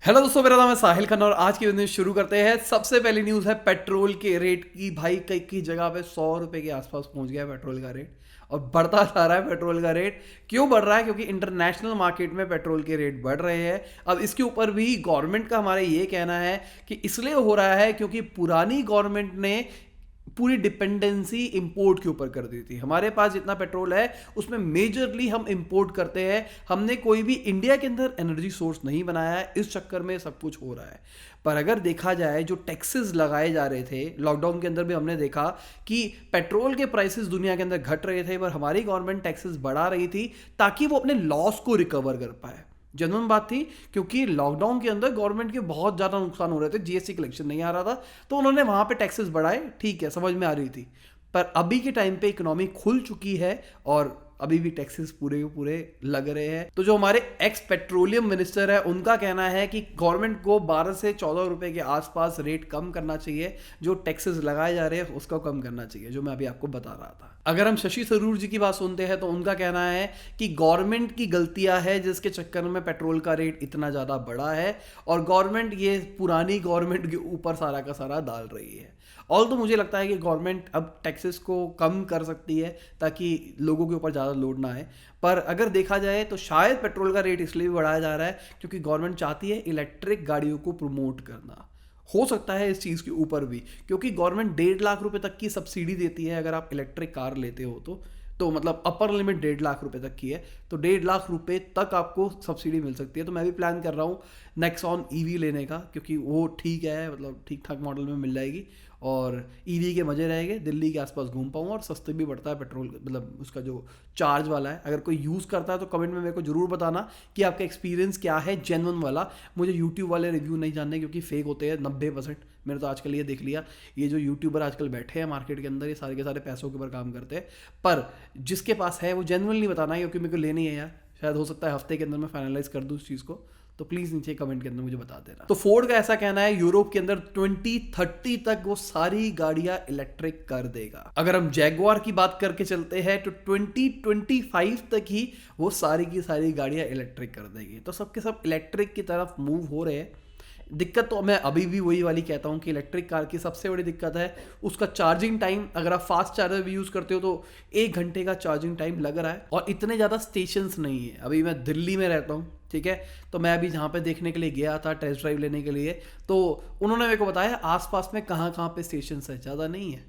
Hello दोस्तों, मेरा नाम है साहिल खन्ना और आज की न्यूज़ शुरू करते हैं। सबसे पहली न्यूज़ है पेट्रोल के रेट की। भाई कई कई जगह पे 100 रुपए के आसपास पहुंच गया है पेट्रोल का रेट और बढ़ता जा रहा है पेट्रोल का रेट। क्यों बढ़ रहा है? क्योंकि इंटरनेशनल मार्केट में पेट्रोल के रेट बढ़ रहे हैं। अब इसके ऊपर भी गवर्नमेंट का हमारा ये कहना है कि इसलिए हो रहा है क्योंकि पुरानी गवर्नमेंट ने पूरी डिपेंडेंसी इंपोर्ट के ऊपर कर दी थी। हमारे पास जितना पेट्रोल है उसमें मेजरली हम इंपोर्ट करते हैं। हमने कोई भी इंडिया के अंदर एनर्जी सोर्स नहीं बनाया है, इस चक्कर में सब कुछ हो रहा है। पर अगर देखा जाए जो टैक्सेस लगाए जा रहे थे लॉकडाउन के अंदर भी हमने देखा कि पेट्रोल के प्राइसेस दुनिया के अंदर घट रहे थे, पर हमारी गवर्नमेंट टैक्सेस बढ़ा रही थी ताकि वो अपने लॉस को रिकवर कर पाए। जेन्युइन बात थी, क्योंकि लॉकडाउन के अंदर गवर्नमेंट के बहुत ज़्यादा नुकसान हो रहे थे, जीएसटी कलेक्शन नहीं आ रहा था, तो उन्होंने वहाँ पे टैक्सेस बढ़ाए। ठीक है, समझ में आ रही थी। पर अभी के टाइम पे इकोनॉमी खुल चुकी है और अभी भी टैक्सेस पूरे के पूरे लग रहे हैं। तो जो हमारे एक्स पेट्रोलियम मिनिस्टर है उनका कहना है कि गवर्नमेंट को 12 से 14 रुपए के आसपास रेट कम करना चाहिए। जो टैक्सेस लगाए जा रहे हैं उसको कम करना चाहिए, जो मैं अभी आपको बता रहा था। अगर हम शशि थरूर जी की बात सुनते हैं तो उनका कहना है कि गवर्नमेंट की गलतियां है जिसके चक्कर में पेट्रोल का रेट इतना ज़्यादा बढ़ा है और गवर्नमेंट ये पुरानी गवर्नमेंट के ऊपर सारा का सारा डाल रही है। और तो मुझे लगता है कि गवर्नमेंट अब टैक्सेस को कम कर सकती है ताकि लोगों के ऊपर ज़्यादा लोड ना आए। पर अगर देखा जाए तो शायद पेट्रोल का रेट इसलिए भी बढ़ाया जा रहा है क्योंकि गवर्नमेंट चाहती है इलेक्ट्रिक गाड़ियों को प्रमोट करना। हो सकता है इस चीज़ के ऊपर भी, क्योंकि गवर्नमेंट 1.5 लाख रुपए तक की सब्सिडी देती है अगर आप इलेक्ट्रिक कार लेते हो तो मतलब अपर लिमिट 1.5 लाख रुपए तक की है, तो 1.5 लाख रुपए तक आपको सब्सिडी मिल सकती है। तो मैं भी प्लान कर रहा हूँ नेक्सॉन ईवी लेने का, क्योंकि वो ठीक है, मतलब ठीक ठाक मॉडल में मिल जाएगी और ईवी के मजे रहेंगे। दिल्ली के आसपास घूम पाऊँ और सस्ते भी पड़ता है पेट्रोल, मतलब उसका जो चार्ज वाला है। अगर कोई यूज़ करता है तो कमेंट में मेरे को जरूर बताना कि आपका एक्सपीरियंस क्या है जेन्युइन वाला। मुझे यूट्यूब वाले रिव्यू नहीं जानने, क्योंकि फेक होते हैं 90%। मैंने तो आजकल ये देख लिया, ये जो यूट्यूबर आजकल बैठे हैं मार्केट के अंदर, ये सारे के सारे पैसों के ऊपर काम करते हैं। पर जिसके पास है वो जेन्युइनली बताना है, क्योंकि मेरे को लेनी है यार। शायद हो सकता है हफ्ते के अंदर मैं फाइनलाइज कर दूँ उस चीज़ को, तो प्लीज़ नीचे कमेंट के अंदर मुझे बता देना। तो फोर्ड का ऐसा कहना है यूरोप के अंदर 2030 तक वो सारी गाड़ियां इलेक्ट्रिक कर देगा। अगर हम जैगुआर की बात करके चलते हैं तो 2025 तक ही वो सारी की सारी गाड़ियां इलेक्ट्रिक कर देगी। तो सबके सब इलेक्ट्रिक की तरफ मूव हो रहे हैं। दिक्कत तो मैं अभी भी वही वाली कहता हूँ कि इलेक्ट्रिक कार की सबसे बड़ी दिक्कत है उसका चार्जिंग टाइम। अगर आप फास्ट चार्जर भी यूज़ करते हो तो 1 घंटे का चार्जिंग टाइम लग रहा है और इतने ज़्यादा स्टेशंस नहीं है। अभी मैं दिल्ली में रहता हूँ, ठीक है, तो मैं अभी जहाँ पे देखने के लिए गया था टेस्ट ड्राइव लेने के लिए, तो उन्होंने मेरे को बताया आसपास में कहाँ कहाँ पे स्टेशन है, ज़्यादा नहीं है।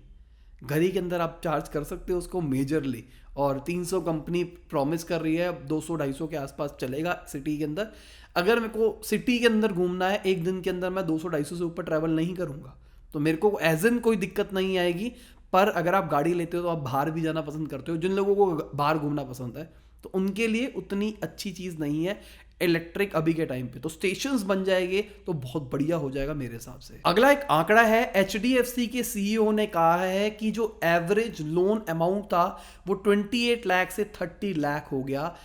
घर ही के अंदर आप चार्ज कर सकते हो उसको मेजरली। और 300 कंपनी प्रॉमिस कर रही है, 200-250 के आसपास चलेगा सिटी के अंदर। अगर मेरे को सिटी के अंदर घूमना है एक दिन के अंदर, मैं 200-250 से ऊपर ट्रैवल नहीं करूँगा, तो मेरे को एज इन कोई दिक्कत नहीं आएगी। पर अगर आप गाड़ी लेते हो तो आप बाहर भी जाना पसंद करते हो, जिन लोगों को बाहर घूमना पसंद है, तो उनके लिए उतनी अच्छी चीज़ नहीं है इलेक्ट्रिक अभी के टाइम पे। तो स्टेशंस बन जाएंगे तो बहुत बढ़िया हो जाएगा मेरे हिसाब से। अगला एक आंकड़ा है, एचडीएफसी के सीईओ ने कहा है कि जो एवरेज लोन अमाउंट था वो 28 लाख से 30 लाख हो गया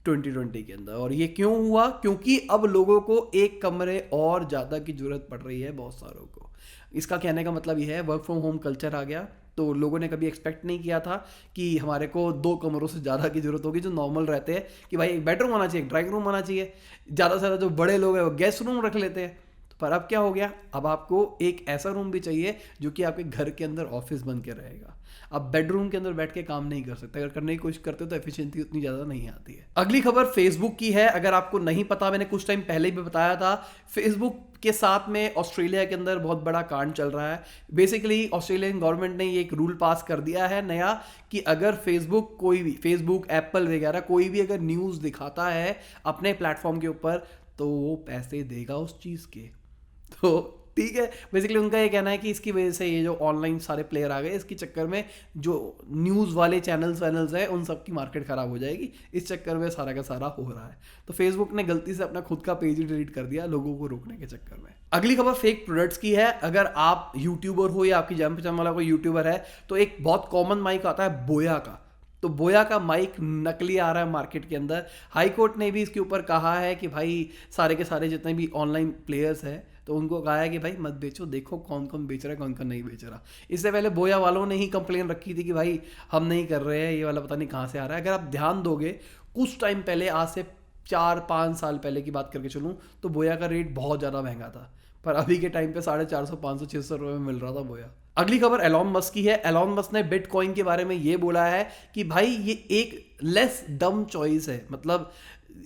2020 के अंदर। और ये क्यों हुआ? क्योंकि अब लोगों को एक कमरे और ज़्यादा की जरूरत पड़ रही है बहुत सारों को। इसका कहने का मतलब ये है वर्क फ्रॉम होम कल्चर आ गया, तो लोगों ने कभी एक्सपेक्ट नहीं किया था कि हमारे को 2 कमरों से ज़्यादा की ज़रूरत होगी। जो नॉर्मल रहते हैं कि भाई एक बेडरूम होना चाहिए, एक ड्राइंग रूम होना चाहिए, ज़्यादा से ज़्यादा जो बड़े लोग हैं वो गेस्ट रूम रख लेते हैं। पर अब क्या हो गया, अब आपको एक ऐसा रूम भी चाहिए जो कि आपके घर के अंदर ऑफिस बन के रहेगा। आप बेडरूम के अंदर बैठ के काम नहीं कर सकते, अगर करने की कोशिश करते हो तो एफिशिएंसी उतनी ज़्यादा नहीं आती है। अगली खबर फेसबुक की है। अगर आपको नहीं पता, मैंने कुछ टाइम पहले भी बताया था, फेसबुक के साथ में ऑस्ट्रेलिया के अंदर बहुत बड़ा कांड चल रहा है। बेसिकली ऑस्ट्रेलियन गवर्नमेंट ने ये एक रूल पास कर दिया है नया कि अगर फेसबुक, कोई भी फेसबुक, एप्पल वगैरह कोई भी अगर न्यूज़ दिखाता है अपने प्लेटफॉर्म के ऊपर तो वो पैसे देगा उस चीज़ के। तो ठीक है, बेसिकली उनका ये कहना है कि इसकी वजह से ये जो ऑनलाइन सारे प्लेयर आ गए, इसके चक्कर में जो न्यूज़ वाले चैनल्स हैं उन सब की मार्केट ख़राब हो जाएगी। इस चक्कर में सारा का सारा हो रहा है। तो फेसबुक ने गलती से अपना खुद का पेज ही डिलीट कर दिया लोगों को रोकने के चक्कर में। अगली खबर फेक प्रोडक्ट्स की है। अगर आप यूट्यूबर हो या आपकी जान पहचान वाला कोई यूट्यूबर है तो एक बहुत कॉमन माइक आता है बोया का। तो बोया का माइक नकली आ रहा है मार्केट के अंदर। हाई कोर्ट ने भी इसके ऊपर कहा है कि भाई सारे के सारे जितने भी ऑनलाइन प्लेयर्स हैं तो उनको कहा है कि भाई मत बेचो, देखो कौन कौन बेच रहा है कौन कौन नहीं बेच रहा। इससे पहले बोया वालों ने ही कंप्लेन रखी थी कि भाई हम नहीं कर रहे हैं, ये वाला पता नहीं कहाँ से आ रहा है। अगर आप ध्यान दोगे कुछ टाइम पहले, आज से 4-5 साल पहले की बात करके चलूँ तो बोया का रेट बहुत ज़्यादा महंगा था, पर अभी के टाइम पे 450, 500, 600 रुपये में मिल रहा था बोया। अगली खबर एलॉन मस्क की है। एलॉन मस्क ने बिटकॉइन के बारे में ये बोला है कि भाई ये एक लेस डम चॉइस है, मतलब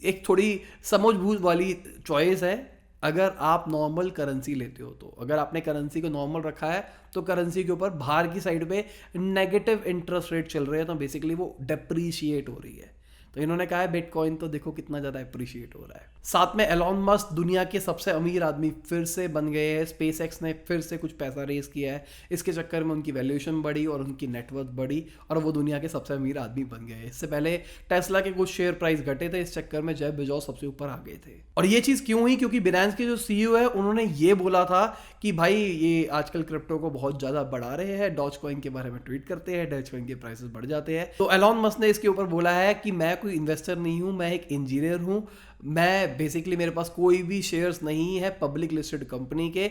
एक थोड़ी समझबूझ वाली चॉइस है। अगर आप नॉर्मल करेंसी लेते हो तो, अगर आपने करेंसी को नॉर्मल रखा है तो करेंसी के ऊपर बाहर की साइड पे नेगेटिव इंटरेस्ट रेट चल रहे हैं, तो बेसिकली वो डेप्रीशिएट हो रही है। तो इन्होंने कहा है बिटकॉइन तो देखो कितना ज़्यादा अप्रिशिएट हो रहा है। साथ में एलॉन मस्क दुनिया के सबसे अमीर आदमी फिर से बन गए हैं। स्पेस एक्स ने फिर से कुछ पैसा रेज किया है, इसके चक्कर में उनकी वैल्यूएशन बढ़ी और उनकी नेटवर्थ बढ़ी और वो दुनिया के सबसे अमीर आदमी बन गए। इससे पहले टेस्ला के कुछ शेयर प्राइस घटे थे, इस चक्कर में जेफ बेजोस सबसे ऊपर आ गए थे। और ये चीज़ क्यों हुई? क्योंकि बिनांस के जो सीईओ है उन्होंने ये बोला था कि भाई ये आजकल क्रिप्टो को बहुत ज़्यादा बढ़ा रहे हैं, डॉज कॉइन के बारे में ट्वीट करते हैं, डॉज कॉइन के प्राइसेस बढ़ जाते हैं। तो एलॉन मस्क ने इसके ऊपर बोला है कि मैं कोई इन्वेस्टर नहीं हूँ, मैं एक इंजीनियर हूँ, मैं बेसिकली मेरे पास कोई भी शेयर्स नहीं है पब्लिक लिस्टेड कंपनी के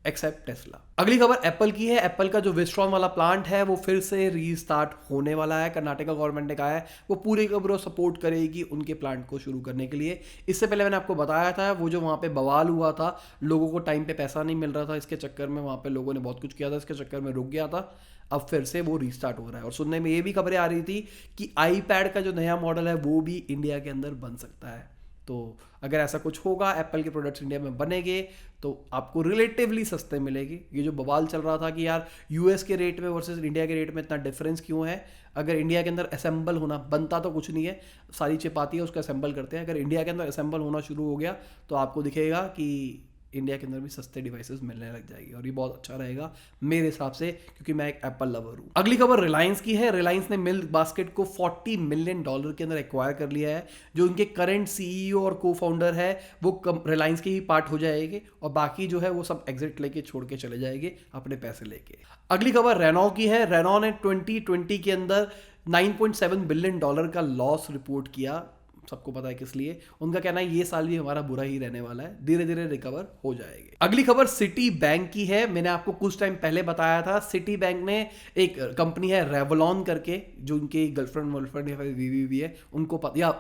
एक्सेप्ट टेस्ला। अगली खबर एप्पल की है। एप्पल का जो विस्ट्रॉन वाला प्लांट है वो फिर से रीस्टार्ट होने वाला है। कर्नाटका गवर्नमेंट ने कहा है वो पूरी का पूरा सपोर्ट करेगी उनके प्लांट को शुरू करने के लिए। इससे पहले मैंने आपको बताया था वो जो वहाँ पे बवाल हुआ था, लोगों को टाइम पे पैसा नहीं मिल रहा था, इसके चक्कर में वहाँ पे लोगों ने बहुत कुछ किया था, इसके चक्कर में रुक गया था। अब फिर से वो रीस्टार्ट हो रहा है और सुनने में ये भी खबरें आ रही थी कि आईपैड का जो नया मॉडल है वो भी इंडिया के अंदर बन सकता है। तो अगर ऐसा कुछ होगा, एप्पल के प्रोडक्ट्स इंडिया में बनेंगे तो आपको रिलेटिवली सस्ते मिलेगी। ये जो बवाल चल रहा था कि यार यूएस के रेट में वर्सेस इंडिया के रेट में इतना डिफरेंस क्यों है, अगर इंडिया के अंदर असेंबल होना, बनता तो कुछ नहीं है, सारी चिप आती है उसको असेंबल करते हैं, अगर इंडिया के अंदर असेंबल होना शुरू हो गया तो आपको दिखेगा कि इंडिया के अंदर भी सस्ते डिवाइसेस मिलने लग जाएगी और ये बहुत अच्छा रहेगा मेरे हिसाब से, क्योंकि मैं एक एप्पल लवर हूँ। अगली खबर रिलायंस की है। रिलायंस ने मिल्क बास्केट को $40 मिलियन के अंदर एक्वायर कर लिया है। जो उनके करंट सीईओ और को फाउंडर है वो रिलायंस के ही पार्ट हो जाएंगे और बाकी जो है वो सब एग्जिट लेके छोड़ के चले जाएंगे अपने पैसे लेके। अगली खबर रेनॉ की है। रेनॉ ने 2020 के अंदर $9.7 बिलियन का लॉस रिपोर्ट किया। सबको पता है किस लिए। उनका कहना है ये साल भी हमारा बुरा ही रहने वाला है, धीरे धीरे रिकवर हो जाएंगे। अगली खबर सिटी बैंक की है। मैंने आपको कुछ टाइम पहले बताया था सिटी बैंक ने एक कंपनी है रेवलॉन करके, जो उनकी गर्लफ्रेंड या बीवी भी है, उनको पता, या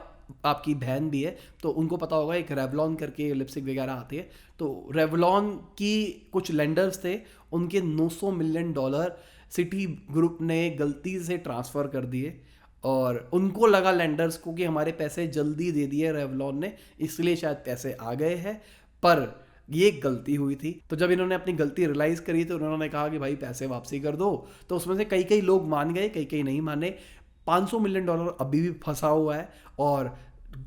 आपकी बहन भी है तो उनको पता होगा, एक रेवलॉन करके लिपस्टिक वगैरह आती है। तो रेवलॉन की कुछ लेंडर्स थे, उनके $900 मिलियन सिटी ग्रुप ने गलती से ट्रांसफ़र कर दिए और उनको लगा लेंडर्स को कि हमारे पैसे जल्दी दे दिए रेवलॉन ने, इसलिए शायद पैसे आ गए हैं, पर ये गलती हुई थी। तो जब इन्होंने अपनी गलती रियलाइज़ करी तो उन्होंने कहा कि भाई पैसे वापसी कर दो। तो उसमें से कई लोग मान गए, कई नहीं माने। $500 मिलियन अभी भी फंसा हुआ है और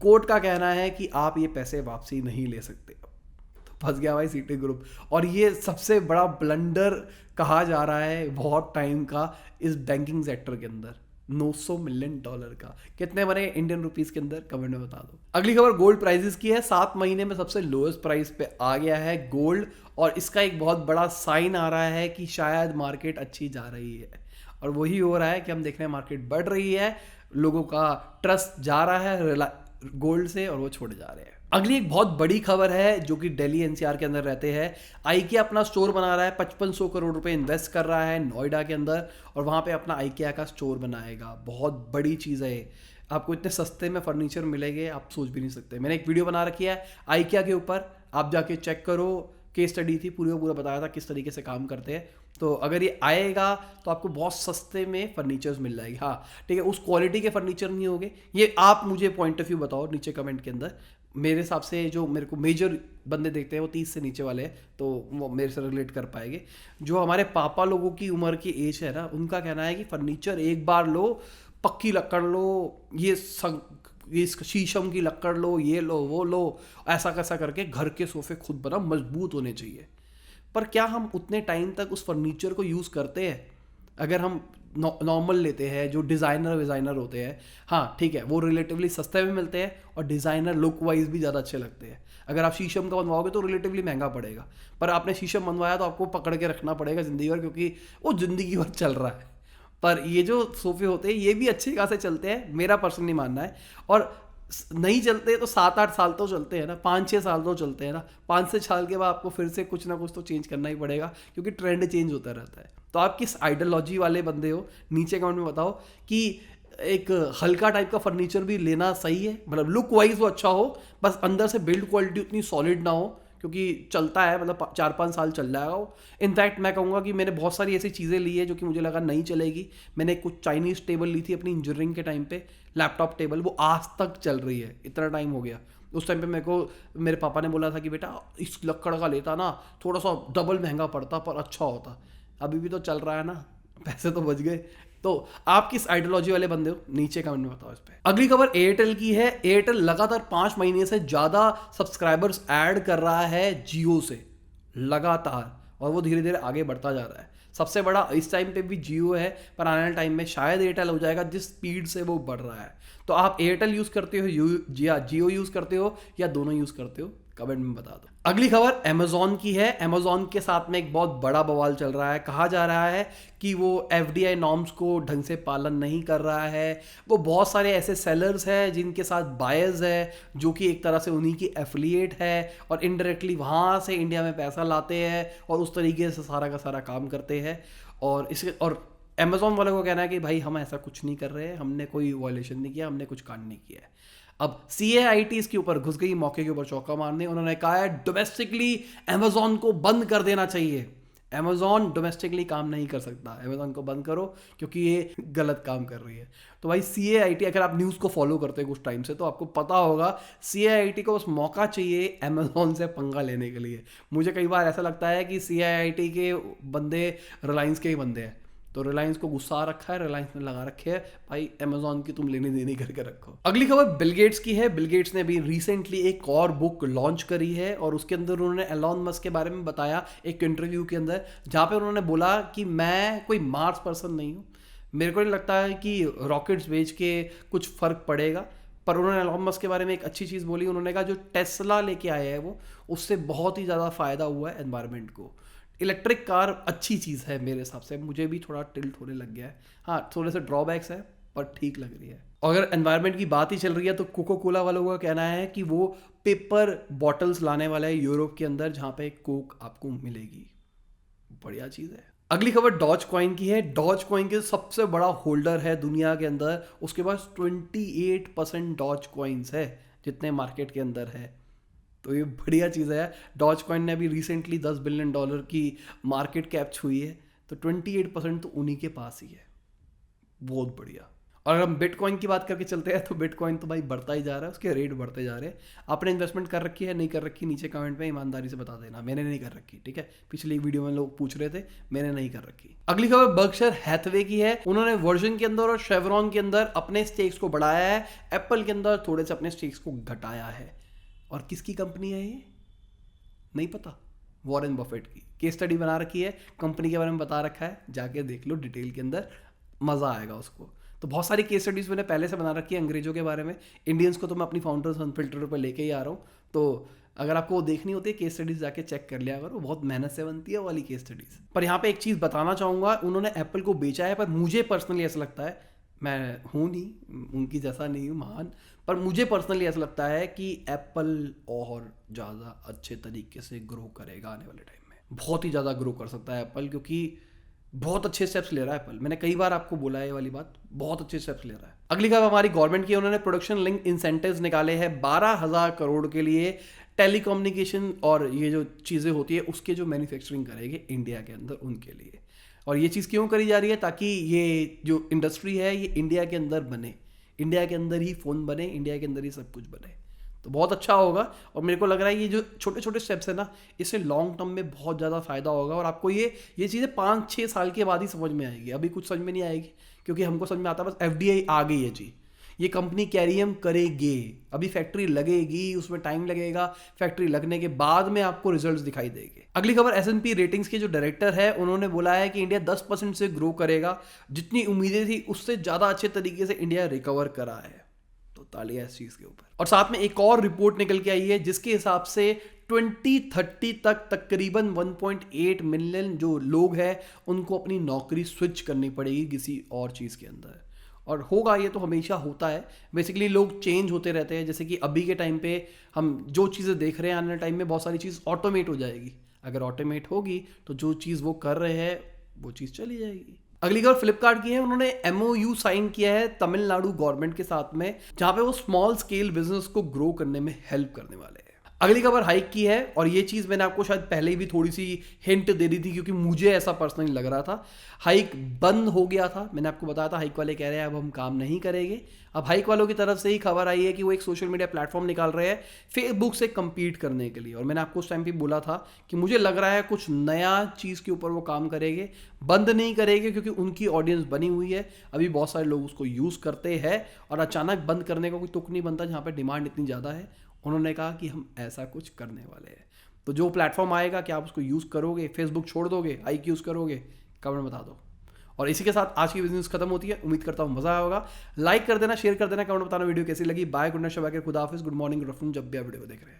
कोर्ट का कहना है कि आप ये पैसे वापसी नहीं ले सकते। तो फंस गया भाई सिटी ग्रुप, और ये सबसे बड़ा ब्लंडर कहा जा रहा है बहुत टाइम का इस बैंकिंग सेक्टर के अंदर। $900 मिलियन का कितने बने इंडियन रुपीस के अंदर, कमेंट में बता दो। अगली खबर गोल्ड प्राइसेस की है। 7 महीने में सबसे लोएस्ट प्राइस पे आ गया है गोल्ड, और इसका एक बहुत बड़ा साइन आ रहा है कि शायद मार्केट अच्छी जा रही है, और वही हो रहा है कि हम देख रहे हैं मार्केट बढ़ रही है, लोगों का ट्रस्ट जा रहा है गोल्ड से और वो छोड़े जा रहे हैं। अगली एक बहुत बड़ी खबर है जो कि दिल्ली एनसीआर के अंदर रहते हैं। आइकिया अपना स्टोर बना रहा है, 5500 करोड़ रुपए इन्वेस्ट कर रहा है नोएडा के अंदर, और वहाँ पे अपना आइकिया का स्टोर बनाएगा। बहुत बड़ी चीज़ है, आपको इतने सस्ते में फर्नीचर मिलेंगे आप सोच भी नहीं सकते। मैंने एक वीडियो बना रखी है आइकिया के ऊपर, आप जाके चेक करो, केस स्टडी थी, पूरा बताया था किस तरीके से काम करते हैं। तो अगर ये आएगा तो आपको बहुत सस्ते में फर्नीचर्स मिल जाएगी। हाँ ठीक है, उस क्वालिटी के फर्नीचर नहीं होंगे, ये आप मुझे पॉइंट ऑफ व्यू बताओ नीचे कमेंट के अंदर। मेरे हिसाब से जो मेरे को मेजर बंदे देखते हैं वो 30 से नीचे वाले हैं, तो वो मेरे से रिलेट कर पाएंगे। जो हमारे पापा लोगों की उम्र की एज है ना, उनका कहना है कि फर्नीचर एक बार लो, पक्की लकड़ लो, ये शीशम की लकड़ लो, ये लो वो लो, ऐसा कैसा करके घर के सोफे खुद बना मजबूत होने चाहिए। पर क्या हम उतने टाइम तक उस फर्नीचर को यूज़ करते हैं? अगर हम नॉर्मल लेते हैं जो डिज़ाइनर होते हैं, हाँ ठीक है, वो रिलेटिवली सस्ते में मिलते हैं और डिज़ाइनर लुक वाइज भी ज़्यादा अच्छे लगते हैं। अगर आप शीशम का बनवाओगे तो रिलेटिवली महंगा पड़ेगा, पर आपने शीशम बनवाया तो आपको पकड़ के रखना पड़ेगा ज़िंदगी भर, क्योंकि वो ज़िंदगी भर चल रहा है। पर ये जो सोफे होते हैं ये भी अच्छे खासे चलते हैं, मेरा पर्सनली मानना है। और नहीं चलते तो 7-8 साल तो चलते हैं ना, 5-6 साल तो चलते हैं ना, 5-6 साल के बाद आपको फिर से कुछ ना कुछ तो चेंज करना ही पड़ेगा, क्योंकि ट्रेंड चेंज होता रहता है। तो आप किस आइडियोलॉजी वाले बंदे हो, नीचे कमेंट में बताओ कि एक हल्का टाइप का फर्नीचर भी लेना सही है, मतलब लुक वाइज वो अच्छा हो, बस अंदर से बिल्ड क्वालिटी उतनी सॉलिड ना हो, क्योंकि चलता है, मतलब 4-5 साल चल जाएगा वो। इनफैक्ट मैं कहूँगा कि मैंने बहुत सारी ऐसी चीज़ें ली है जो कि मुझे लगा नहीं चलेगी। मैंने कुछ चाइनीज़ टेबल ली थी अपनी इंजीनियरिंग के टाइम पे, लैपटॉप टेबल, वो आज तक चल रही है, इतना टाइम हो गया। उस टाइम पे मेरे को मेरे पापा ने बोला था कि बेटा इस लक्कड़ का लेता ना, थोड़ा सा डबल महंगा पड़ता पर अच्छा होता। अभी भी तो चल रहा है ना, पैसे तो बच गए। तो आप किस आइडियोलॉजी वाले बंदे हो, नीचे कमेंट में बताओ इस पे। अगली खबर एयरटेल की है। एयरटेल लगातार 5 महीने से ज्यादा सब्सक्राइबर्स ऐड कर रहा है जियो से लगातार, और वो धीरे धीरे आगे बढ़ता जा रहा है। सबसे बड़ा इस टाइम पे भी जियो है, पर आने वाले टाइम में शायद एयरटेल हो जाएगा, जिस स्पीड से वो बढ़ रहा है। तो आप एयरटेल यूज करते हो या जियो यूज करते हो, या दोनों यूज करते हो, कमेंट में बता दो। अगली खबर अमेजॉन की है। अमेजॉन के साथ में एक बहुत बड़ा बवाल चल रहा है। कहा जा रहा है कि वो एफडीआई नॉर्म्स को ढंग से पालन नहीं कर रहा है। वो बहुत सारे ऐसे सेलर्स हैं जिनके साथ बायर्स है, जो कि एक तरह से उन्हीं की एफिलिएट है, और इनडायरेक्टली वहाँ से इंडिया में पैसा लाते हैं और उस तरीके से सारा का सारा काम करते हैं। और अमेजॉन वाले को कहना है कि भाई हम ऐसा कुछ नहीं कर रहे हैं, हमने कोई वायलेशन नहीं किया, हमने कुछ कांड नहीं किया है। अब CAIT इसके ऊपर घुस गई मौके के ऊपर चौका मारने। उन्होंने कहा है डोमेस्टिकली अमेजॉन को बंद कर देना चाहिए। अमेजॉन डोमेस्टिकली काम नहीं कर सकता, अमेजॉन को बंद करो, क्योंकि ये गलत काम कर रही है। तो भाई CAIT, अगर आप न्यूज़ को फॉलो करते हैं कुछ टाइम से, तो आपको पता होगा CAIT को बस मौका चाहिए अमेजॉन से पंगा लेने के लिए। मुझे कई बार ऐसा लगता है कि CAIT के बंदे रिलायंस के ही बंदे हैं, तो रिलायंस को गुस्सा आ रखा है, रिलायंस ने लगा रखे है भाई अमेजॉन की तुम लेनी देनी करके रखो। अगली खबर बिल गेट्स की है। बिल गेट्स ने भी रिसेंटली एक और बुक लॉन्च करी है, और उसके अंदर उन्होंने एलॉन मस्क के बारे में बताया एक इंटरव्यू के अंदर, जहाँ पे उन्होंने बोला कि मैं कोई मार्स पर्सन नहीं हूँ, मेरे को नहीं लगता है कि रॉकेट्स भेज के कुछ फर्क पड़ेगा। पर उन्होंने एलॉन मस्क के बारे में एक अच्छी चीज़ बोली। उन्होंने कहा जो टेस्ला लेके आया है वो, उससे बहुत ही ज़्यादा फायदा हुआ है एनवायरनमेंट को। इलेक्ट्रिक कार अच्छी चीज़ है मेरे हिसाब से, मुझे भी थोड़ा टिल्ट होने लग गया है। हाँ, थोड़े से ड्रॉबैक्स है, पर ठीक लग रही है। और अगर एनवायरनमेंट की बात ही चल रही है, तो कोको कोला वालों का कहना है कि वो पेपर बॉटल्स लाने वाला है यूरोप के अंदर, जहाँ पे कोक आपको मिलेगी। बढ़िया चीज़ है। अगली खबर डॉज कॉइन की है। डॉज कॉइन के सबसे बड़ा होल्डर है दुनिया के अंदर, उसके पास 28% डॉज कॉइन्स है, जितने मार्केट के अंदर है। तो ये बढ़िया चीज़ है। डॉज कॉइन ने अभी रिसेंटली $10 बिलियन की मार्केट कैप छुई है, तो 28% तो उन्हीं के पास ही है। बहुत बढ़िया। और अगर हम बिटकॉइन की बात करके चलते हैं, तो बिटकॉइन तो भाई बढ़ता ही जा रहा है, उसके रेट बढ़ते जा रहे हैं। आपने इन्वेस्टमेंट कर रखी है, नहीं कर रखी, नीचे कमेंट में ईमानदारी से बता देना। मैंने नहीं कर रखी, ठीक है। पिछली वीडियो में लोग पूछ रहे थे, मैंने नहीं कर रखी। अगली खबर बर्कशायर हैथवे की है। उन्होंने वर्जिन के अंदर और शेवरॉन के अंदर अपने स्टेक्स को बढ़ाया है, एप्पल के अंदर थोड़े से अपने स्टेक्स को घटाया है। और किसकी कंपनी है ये, नहीं पता। वॉरेन बफेट की केस स्टडी बना रखी है, कंपनी के बारे में बता रखा है, जाके देख लो डिटेल के अंदर, मज़ा आएगा उसको। तो बहुत सारी केस स्टडीज़ मैंने पहले से बना रखी है अंग्रेजों के बारे में। इंडियंस को तो मैं अपनी फाउंडर्स अनफिल्टर्ड पर लेके ही आ रहा हूँ, तो अगर आपको वो देखनी होती है केस स्टडीज़, जाके चेक कर लिया करो, बहुत मेहनत से बनती है वो वाली केस स्टडीज़। पर यहाँ पे एक चीज़ बताना चाहूँगा, उन्होंने एप्पल को बेचा है, पर मुझे पर्सनली ऐसा लगता है, मैं हूँ नहीं उनकी जैसा नहीं हूँ महान, पर मुझे पर्सनली ऐसा लगता है कि एप्पल और ज़्यादा अच्छे तरीके से ग्रो करेगा आने वाले टाइम में। बहुत ही ज़्यादा ग्रो कर सकता है एप्पल, क्योंकि बहुत अच्छे स्टेप्स ले रहा है एप्पल। मैंने कई बार आपको बोला है ये वाली बात, बहुत अच्छे स्टेप्स ले रहा है। अगली खबर हमारी गवर्नमेंट की। उन्होंने प्रोडक्शन लिंक इंसेंटिव्स निकाले हैं 12,000 करोड़ के लिए, टेलीकम्युनिकेशन और ये जो चीज़ें होती है उसके जो मैन्युफैक्चरिंग करेंगे इंडिया के अंदर उनके लिए। और ये चीज़ क्यों करी जा रही है, ताकि ये जो इंडस्ट्री है ये इंडिया के अंदर बने, इंडिया के अंदर ही फ़ोन बने, इंडिया के अंदर ही सब कुछ बने, तो बहुत अच्छा होगा। और मेरे को लग रहा है ये जो छोटे छोटे स्टेप्स है ना, इससे लॉन्ग टर्म में बहुत ज़्यादा फायदा होगा। और आपको ये चीज़ें 5-6 साल के बाद ही समझ में आएगी, अभी कुछ समझ में नहीं आएगी, क्योंकि हमको समझ में आता है बस एफडीआई आ गई है जी, ये कंपनी कैरियम करेगी, अभी फैक्ट्री लगेगी, उसमें टाइम लगेगा, फैक्ट्री लगने के बाद में आपको रिजल्ट्स दिखाई देंगे। अगली खबर S&P रेटिंग्स के जो डायरेक्टर है उन्होंने बोला है कि इंडिया 10% से ग्रो करेगा, जितनी उम्मीदें थी उससे ज़्यादा अच्छे तरीके से इंडिया रिकवर करा है, तो तालियां इस चीज़ के ऊपर। और साथ में एक और रिपोर्ट निकल के आई है जिसके हिसाब से 2030 तक तकरीबन 1.8 मिलियन जो लोग हैं उनको अपनी नौकरी स्विच करनी पड़ेगी किसी और चीज़ के अंदर। और होगा, ये तो हमेशा होता है, बेसिकली लोग चेंज होते रहते हैं। जैसे कि अभी के टाइम पे हम जो चीज़ें देख रहे हैं, आने वाले टाइम में बहुत सारी चीज़ ऑटोमेट हो जाएगी। अगर ऑटोमेट होगी तो जो चीज़ वो कर रहे हैं वो चीज़ चली जाएगी। अगली खबर फ्लिपकार्ट की है। उन्होंने एमओयू साइन किया है तमिलनाडु गवर्नमेंट के साथ में, जहां पे वो स्मॉल स्केल बिजनेस को ग्रो करने में हेल्प करने वाले हैं। अगली खबर हाइक की है, और ये चीज मैंने आपको शायद पहले ही भी थोड़ी सी हिंट दे दी थी, क्योंकि मुझे ऐसा पर्सनली लग रहा था। हाइक बंद हो गया था, मैंने आपको बताया था हाइक वाले कह रहे हैं अब हम काम नहीं करेंगे। अब हाइक वालों की तरफ से ही खबर आई है कि वो एक सोशल मीडिया प्लेटफॉर्म निकाल रहे हैं फेसबुक से compete करने के लिए, और मैंने आपको उस टाइम पे बोला था कि मुझे लग रहा है कुछ नया चीज़ के ऊपर वो काम करेंगे, बंद नहीं करेंगे, क्योंकि उनकी ऑडियंस बनी हुई है, अभी बहुत सारे लोग उसको यूज़ करते हैं, और अचानक बंद करने का कोई तुक नहीं बनता जहाँ पर डिमांड इतनी ज़्यादा है। उन्होंने कहा कि हम ऐसा कुछ करने वाले हैं। तो जो प्लेटफॉर्म आएगा, क्या आप उसको यूज़ करोगे, फेसबुक छोड़ दोगे, हाइक यूज़ करोगे, कमेंट बता दो। और इसी के साथ आज की बिजनेस खत्म होती है। उम्मीद करता हूँ मजा आया होगा। लाइक कर देना, शेयर कर देना, कमेंट बताना वीडियो कैसी लगी। बाय, गुड नाइट, शबा के, खुदा हाफिज़, गुड मॉर्निंग, गुड आफ्टरनून, जब भी आप वीडियो को देख रहे हैं।